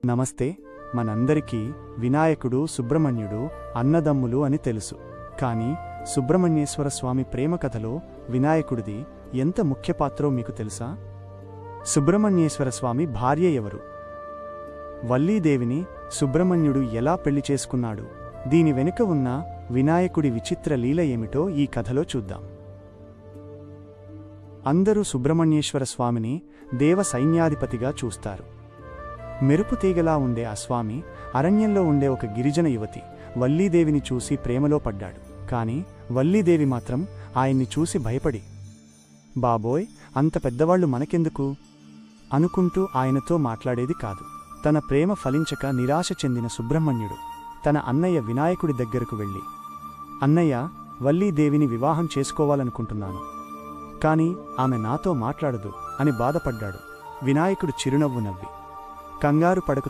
నమస్తే. మనందరికీ వినాయకుడు సుబ్రహ్మణ్యుడు అన్నదమ్ములు అని తెలుసు. కానీ సుబ్రహ్మణ్యేశ్వర స్వామి ప్రేమ కథలో వినాయకుడిది ఎంత ముఖ్య పాత్రో మీకు తెలుసా? సుబ్రహ్మణ్యేశ్వర స్వామి భార్య ఎవరు? వల్లీదేవిని సుబ్రహ్మణ్యుడు ఎలా పెళ్లి చేసుకున్నాడు? దీని వెనుక ఉన్న వినాయకుడి విచిత్ర లీల ఏమిటో ఈ కథలో చూద్దాం. అందరూ సుబ్రహ్మణ్యేశ్వర స్వామిని దేవ సైన్యాధిపతిగా చూస్తారు. మెరుపు తీగలా ఉండే ఆ స్వామి అరణ్యంలో ఉండే ఒక గిరిజన యువతి వల్లీదేవిని చూసి ప్రేమలో పడ్డాడు. కాని వల్లీదేవి మాత్రం ఆయన్ని చూసి భయపడి, బాబోయ్, అంత పెద్దవాళ్లు మనకెందుకు అనుకుంటూ ఆయనతో మాట్లాడేది కాదు. తన ప్రేమ ఫలించక నిరాశ చెందిన సుబ్రహ్మణ్యుడు తన అన్నయ్య వినాయకుడి దగ్గరకు వెళ్ళి, అన్నయ్య, వల్లీదేవిని వివాహం చేసుకోవాలనుకుంటున్నాను, కాని ఆమె నాతో మాట్లాడదు అని బాధపడ్డాడు. వినాయకుడు చిరునవ్వు నవ్వి, కంగారు పడకు,